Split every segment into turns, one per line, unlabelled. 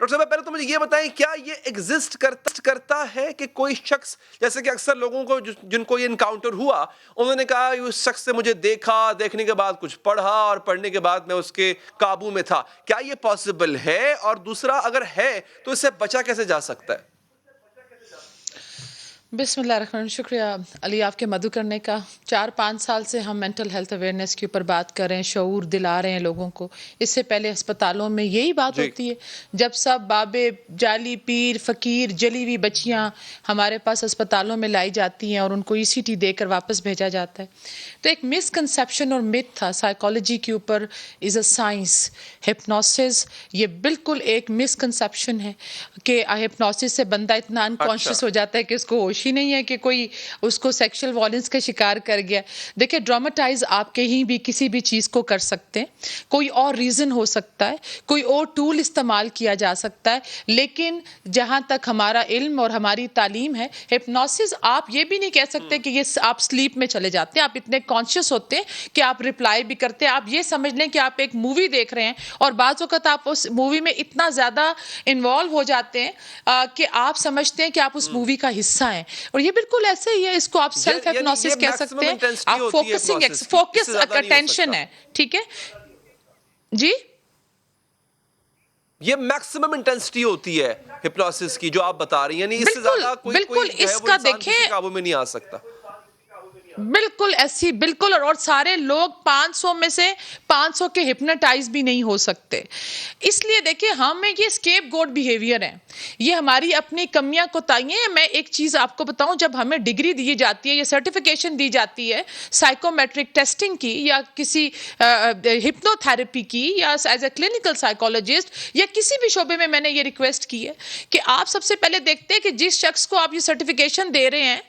Doctor صاحب پہلے تو مجھے یہ بتائیں کیا یہ ایگزسٹ کرتا ہے کہ کوئی شخص جیسے کہ اکثر لوگوں کو جن کو یہ انکاؤنٹر ہوا انہوں نے کہا اس شخص سے مجھے دیکھا، دیکھنے کے بعد کچھ پڑھا اور پڑھنے کے بعد میں اس کے قابو میں تھا، کیا یہ پاسبل ہے؟ اور دوسرا اگر ہے تو اس سے بچا کیسے جا سکتا ہے؟
بسم اللہ الرحمن الرحیم. شکریہ علی آپ کے مدعو کرنے کا. 4-5 سال سے ہم مینٹل ہیلتھ اویئرنیس کے اوپر بات کر رہے ہیں، شعور دلا رہے ہیں لوگوں کو. اس سے پہلے اسپتالوں میں یہی بات ہوتی ہے جب سب بابے، جعلی پیر، فقیر، جلی ہوئی بچیاں ہمارے پاس اسپتالوں میں لائی جاتی ہیں اور ان کو ECT دے کر واپس بھیجا جاتا ہے. تو ایک مسکنسیپشن اور مت تھا سائیکالوجی کے اوپر از اے سائنس. ہپنوسس یہ بالکل ایک مسکنسیپشن ہے کہ ہپنوسس سے بندہ اتنا انکانشیس ہو جاتا ہے کہ اس کو ہوش ہی نہیں ہے کہ کوئی اس کو سیکشل وائلنس کا شکار کر گیا. دیکھیں ڈراماٹائز آپ کہیں بھی کسی بھی چیز کو کر سکتے ہیں، کوئی اور ریزن ہو سکتا ہے، کوئی اور ٹول استعمال کیا جا سکتا ہے، لیکن جہاں تک ہمارا علم اور ہماری تعلیم ہے، ہپنوسس آپ یہ بھی نہیں کہہ سکتے کہ یہ آپ سلیپ میں چلے جاتے ہیں. آپ اتنے کانشیس ہوتے ہیں کہ آپ ریپلائی بھی کرتے ہیں. آپ یہ سمجھ لیں کہ آپ ایک مووی دیکھ رہے ہیں اور بعض اوقات آپ اس مووی میں اتنا زیادہ انوالو ہو جاتے ہیں کہ آپ سمجھتے ہیں کہ آپ اس مووی کا حصہ ہیں. اور یہ بالکل ایسے ہی ہے، اس کو آپ سیلف ہپنوسس کہہ سکتے ہیں. آپ فوکس اٹینشن ہے. ٹھیک ہے جی،
یہ میکسیمم انٹینسٹی ہوتی ہے ہپنوسس کی جو آپ بتا رہی ہیں، یعنی اس سے زیادہ کوئی
بالکل
جو ہے
اس
وہ
کا
انسان کسی
دیکھیں
قابو میں نہیں آ سکتا.
بالکل ایسی بالکل. اور سارے لوگ 500 میں سے 500 کے ہپنوٹائز بھی نہیں ہو سکتے. اس لیے دیکھیں ہمیں یہ اسکیپ گوٹ بیہیویئر ہے، یہ ہماری اپنی کمیاں کوتاہیاں ہیں. میں ایک چیز آپ کو بتاؤں، جب ہمیں ڈگری دی جاتی ہے یا سرٹیفکیشن دی جاتی ہے سائیکومیٹرک ٹیسٹنگ کی یا کسی ہپنو تھراپی کی یا ایز اے کلینکل سائیکولوجسٹ یا کسی بھی شعبے میں نے یہ ریکویسٹ کی ہے کہ آپ سب سے پہلے دیکھتے ہیں کہ جس شخص کو آپ یہ سرٹیفکیشن دے رہے ہیں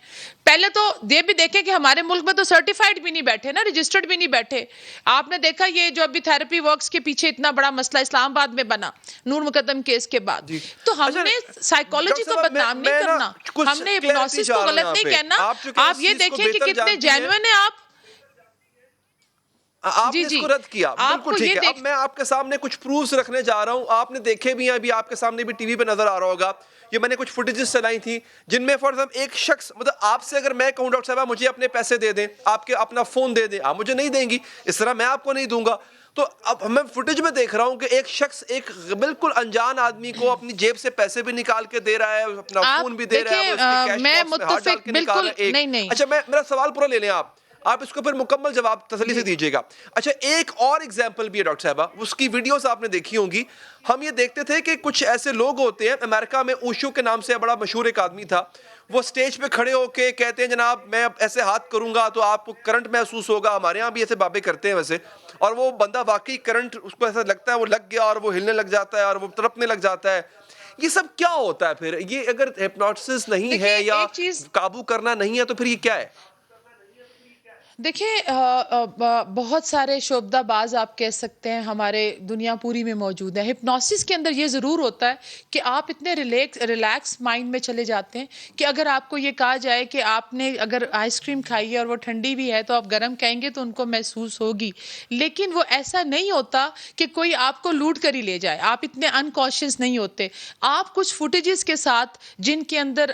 پہلے تو یہ بھی دیکھیں کہ ہمارے ملک میں تو سرٹیفائڈ بھی نہیں بیٹھے نا، رجسٹرڈ بھی نہیں بیٹھے. آپ نے دیکھا یہ جو ابھی تھراپی ورکس کے پیچھے اتنا بڑا مسئلہ اسلام آباد میں بنا نور مقدم کیس کے بعد. تو ہم نے سائیکالوجی کو بدنام نہیں کرنا، ہم نے ہپنوسس کو غلط نہیں کہنا. آپ یہ دیکھیں کہ کتنے جینوئن ہیں
آپ
جی
نے اس
جی
کو رد کیا،
آپ
بالکل
کو
ٹھیک
یہ
ہے. اب میں آپ کے سامنے کچھ پروفز رکھنے جا رہا ہوں، آپ نے دیکھے بھی ہیں، ابھی آپ کے سامنے بھی ٹی وی پہ نظر آ رہا ہوگا. یہ میں نے کچھ فوٹیجز چلائی تھی جن میں فار ایگزامپل ایک شخص مطلب آپ سے اگر میں کہوں ڈاکٹر صاحب مجھے اپنے پیسے دے دیں، آپ کے اپنا فون دے دیں، آپ مجھے نہیں دیں گی، اس طرح میں آپ کو نہیں دوں گا. تو اب میں فوٹیج میں دیکھ رہا ہوں کہ ایک شخص ایک بالکل انجان آدمی کو اپنی جیب سے پیسے بھی نکال کے دے رہا ہے، اپنا فون بھی
آپ
دے رہا ہے، وہ اس کے
دیکھیں
کیش
میں
باکس میں ہاتھ ڈال
متفق
کے نکال رہا
بالکل
ہے. ایک
نہیں
اچھا میرا سوال پورا لے لیں آپ اس کو پھر مکمل جواب تسلی سے
جی
دیجیے گا. اچھا ایک اور ایگزامپل بھی ہے ڈاکٹر صاحبہ، اس کی ویڈیوز آپ نے دیکھی ہوں گی. ہم یہ دیکھتے تھے کہ کچھ ایسے لوگ ہوتے ہیں امریکہ میں، اوشو کے نام سے بڑا مشہور ایک آدمی تھا، وہ سٹیج پہ کھڑے ہو کے کہتے ہیں جناب میں اب ایسے ہاتھ کروں گا تو آپ کو کرنٹ محسوس ہوگا. ہمارے ہاں بھی ایسے بابے کرتے ہیں ویسے، اور وہ بندہ واقعی کرنٹ اس کو ایسا لگتا ہے وہ لگ گیا اور وہ ہلنے لگ جاتا ہے اور وہ تڑپنے لگ جاتا ہے. یہ سب کیا ہوتا ہے پھر؟ یہ اگر ہپنوسس نہیں
دیکھیں
ہے یا
ایک چیز
قابو کرنا نہیں ہے تو پھر یہ کیا ہے؟
دیکھیں بہت سارے شعبدہ باز آپ کہہ سکتے ہیں ہمارے دنیا پوری میں موجود ہیں. ہپنوسس کے اندر یہ ضرور ہوتا ہے کہ آپ اتنے ریلیکس مائنڈ میں چلے جاتے ہیں کہ اگر آپ کو یہ کہا جائے کہ آپ نے اگر آئس کریم کھائی ہے اور وہ ٹھنڈی بھی ہے تو آپ گرم کہیں گے تو ان کو محسوس ہوگی. لیکن وہ ایسا نہیں ہوتا کہ کوئی آپ کو لوٹ کر ہی لے جائے. آپ اتنے انکانشیس نہیں ہوتے. آپ کچھ فوٹیجز کے ساتھ جن کے اندر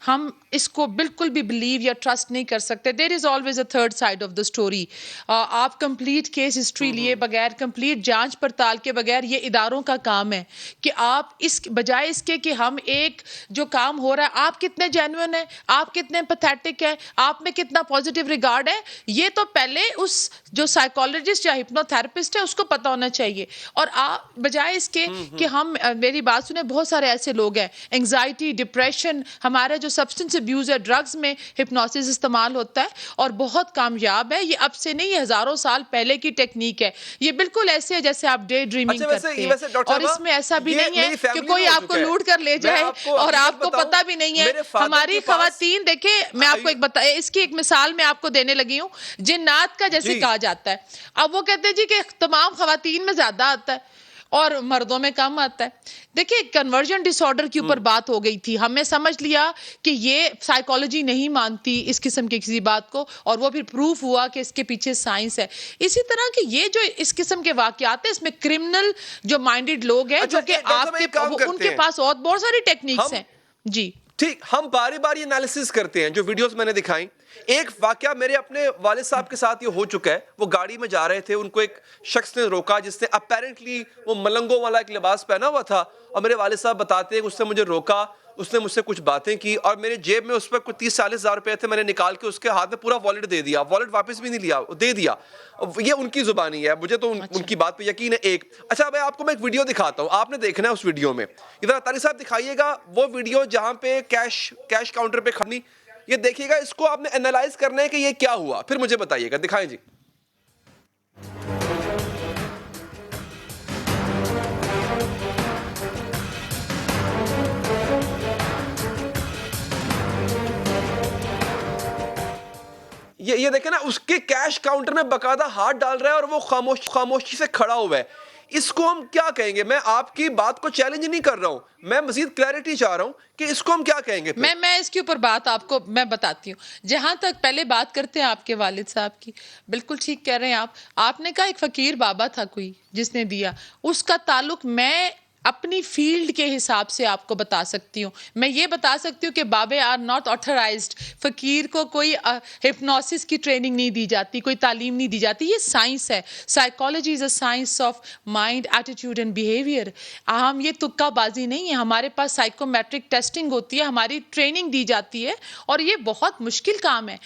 ہم اس کو بالکل بھی بلیو یا ٹرسٹ نہیں کر سکتے. There is always a third side of the story. آپ کمپلیٹ کیس ہسٹری لیے بغیر، کمپلیٹ جانچ پڑتال کے بغیر، یہ اداروں کا کام ہے کہ آپ اس بجائے اس کے کہ ہم ایک جو کام ہو رہا ہے آپ کتنے جینوئن ہیں، آپ کتنے پیتھیٹک ہیں، آپ میں کتنا پازیٹیو ریگارڈ ہے، یہ تو پہلے اس جو سائیکالوجسٹ یا ہپنو تھراپسٹ ہے اس کو پتا ہونا چاہیے. اور آپ بجائے اس کے کہ ہم میری بات سنیں، بہت سارے ایسے لوگ ہیں انگزائٹی، ڈپریشن، ہمارا جو سبسٹنس ابیوز ہے، ڈرگز میں ہپنوسس استعمال ہوتا ہے اور بہت کامیاب ہے. یہ اب سے نہیں، یہ ہزاروں سال پہلے کی ٹیکنیک ہے. یہ بالکل ایسے ہے جیسے آپ ڈے ڈریمنگ
اچھا
کرتے ہیں،
ویسے ڈاکٹر
اور اس
صاحبہ
میں ایسا بھی
یہ
نہیں ہے
میری
کہ
فیملی میں
کوئی
ہو
آپ کو
چکا ہے.
لوٹ کر لے
میں
جائے
آپ کو
اور
حقیقت
آپ کو
بتاؤں،
پتا بھی نہیں ہے.
میرے فادر
ہماری
کے پاس
خواتین دیکھیں، میں آپ کو اس کی ایک مثال میں آپ کو دینے لگی ہوں، جنات کا جیسے
جی
کہا جاتا ہے. اب وہ کہتے ہیں جی کہ تمام خواتین میں زیادہ آتا ہے، اور مردوں میں کم آتا ہے. دیکھیں کنورژن ڈس آرڈر کے اوپر بات ہو گئی تھی, ہم نے سمجھ لیا کہ یہ سائیکالوجی نہیں مانتی اس قسم کی کسی بات کو, اور وہ پھر پروف ہوا کہ اس کے پیچھے سائنس ہے. اسی طرح کہ یہ جو اس قسم کے واقعات ہیں اس میں کرمنل جو مائنڈڈ لوگ ہیں جو کہ آپ کے ان کے پاس اور بہت ساری ٹیکنیکس ہیں. جی
ٹھیک, ہم باری باری انالیسس کرتے ہیں جو ویڈیوز میں نے دکھائیں. ایک واقعہ میرے اپنے والد صاحب کے ساتھ یہ ہو چکا ہے. وہ گاڑی میں جا رہے تھے, ان کو ایک شخص نے روکا جس نے اپیرنٹلی وہ ملنگوں والا ایک لباس پہنا ہوا تھا, اور میرے والد صاحب بتاتے ہیں کہ اس نے مجھے روکا, اس نے مجھ سے کچھ باتیں کی, اور میرے جیب میں اس پر کوئی 30-40 ہزار روپے تھے. میں نے نکال کے اس کے ہاتھ میں پورا والیٹ دے دیا, والیٹ واپس بھی نہیں لیا, دے دیا. یہ ان کی زبانی ہے, مجھے تو ان کی بات پہ یقین ہے. ایک اچھا میں آپ کو میں ایک ویڈیو دکھاتا ہوں, آپ نے دیکھنا ہے اس ویڈیو میں. ادھر طارق صاحب دکھائیے گا وہ ویڈیو جہاں پہ کیش کاؤنٹر پہ کھڑی. یہ دیکھیے گا, اس کو آپ نے انالائز کرنا ہے کہ یہ کیا ہوا, پھر مجھے بتائیے گا. دکھائیں جی. یہ دیکھیں نا, اس کے کیش کاؤنٹر میں باقاعدہ ہاتھ ڈال رہا ہے اور وہ خاموشی سے کھڑا ہوا ہے. اس کو ہم کیا کہیں گے؟ میں آپ کی بات کو چیلنج نہیں کر رہا ہوں, میں مزید کلیئرٹی چاہ رہا ہوں کہ اس کو ہم کیا کہیں گے.
میں اس کے اوپر بات آپ کو میں بتاتی ہوں. جہاں تک پہلے بات کرتے ہیں آپ کے والد صاحب کی, بالکل ٹھیک کہہ رہے ہیں آپ نے کہا ایک فقیر بابا تھا کوئی جس نے دیا, اس کا تعلق میں اپنی فیلڈ کے حساب سے آپ کو بتا سکتی ہوں. میں یہ بتا سکتی ہوں کہ بابے آر ناٹ آتھرائزڈ. فقیر کو کوئی ہپنوسس کی ٹریننگ نہیں دی جاتی, کوئی تعلیم نہیں دی جاتی. یہ سائنس ہے. Psychology is a science of mind, attitude and behaviour. ہم یہ تکہ بازی نہیں ہے, ہمارے پاس سائیکومیٹرک ٹیسٹنگ ہوتی ہے, ہماری ٹریننگ دی جاتی ہے, اور یہ بہت مشکل کام ہے.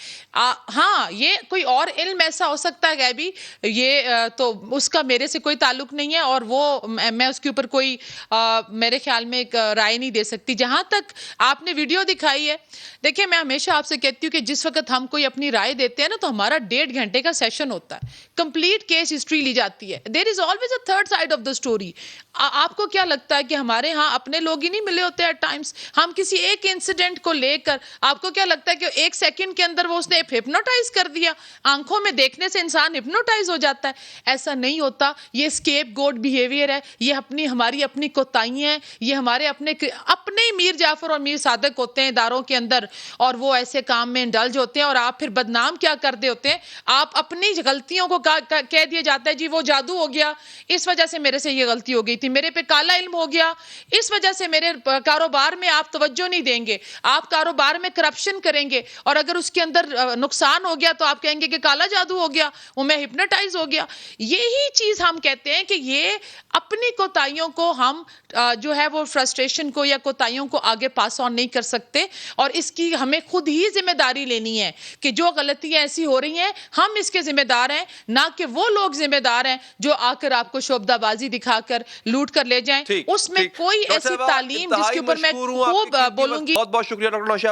ہاں یہ کوئی اور علم ایسا ہو سکتا ہے غیبی, یہ تو اس کا میرے سے کوئی تعلق نہیں ہے, اور وہ میں اس کے اوپر کوئی میرے خیال میں ایک رائے نہیں دے سکتی. جہاں تک آپ نے ویڈیو دکھائی ہے, دیکھیں میں ہمیشہ آپ سے کہتی ہوں کہ جس وقت ہم کوئی اپنی رائے دیتے ہیں نا, تو ہمارا 1.5 گھنٹے کا سیشن ہوتا ہے, کمپلیٹ کیس ہسٹری لی جاتی ہے. There is always a third side of the story. آپ کو کیا لگتا ہے کہ ہمارے ہاں اپنے لوگ ہی نہیں ملے ہوتے ایٹ ٹائمس؟ ہم کسی ایک انسیڈنٹ کو لے کر, آپ کو کیا لگتا ہے کہ 1 سیکنڈ کے اندر وہ اس نے ہپنوٹائز کر دیا؟ آنکھوں میں دیکھنے سے انسان ہپنوٹائز ہو جاتا ہے؟ ایسا نہیں ہوتا. یہ اسکیپ گوٹ بیہیویئر ہے, یہ ہماری اپنی کوتاہیاں ہیں, یہ ہمارے اپنے میر جعفر اور میر صادق ہوتے ہیں اداروں کے اندر, اور وہ ایسے کام میں انڈلج ہوتے ہیں, اور آپ پھر بدنام کیا کر دے ہوتے ہیں. آپ اپنی غلطیوں کو کہہ دیا جاتا ہے جی وہ جادو ہو گیا, اس وجہ سے میرے سے یہ غلطی ہو گئی تھی, میرے پہ کالا علم ہو گیا, اس وجہ سے میرے کاروبار میں آپ توجہ نہیں دیں گے, آپ کاروبار میں کرپشن کریں گے, اور اگر اس کے اندر نقصان ہو گیا تو آپ کہیں گے کہ کالا جادو ہو گیا, وہ میں ہپنوٹائز ہو گیا. یہی چیز ہم کہتے ہیں کہ یہ اپنی کوتاہیوں کو ہم جو ہے وہ فرسٹریشن کو یا کوتاہیوں کو آگے پاس آن نہیں کر سکتے, اور اس کی ہمیں خود ہی ذمہ داری لینی ہے کہ جو غلطیاں ایسی ہو رہی ہیں ہم اس کے ذمہ دار ہیں, نہ کہ وہ لوگ ذمہ دار ہیں جو آ کر آپ کو شعبدہ بازی دکھا کر لوٹ کر لے جائیں. اس میں کوئی ایسی تعلیم جس کے اوپر میں خوب بولوں گی.
بہت بہت شکریہ ڈاکٹر نوشابہ.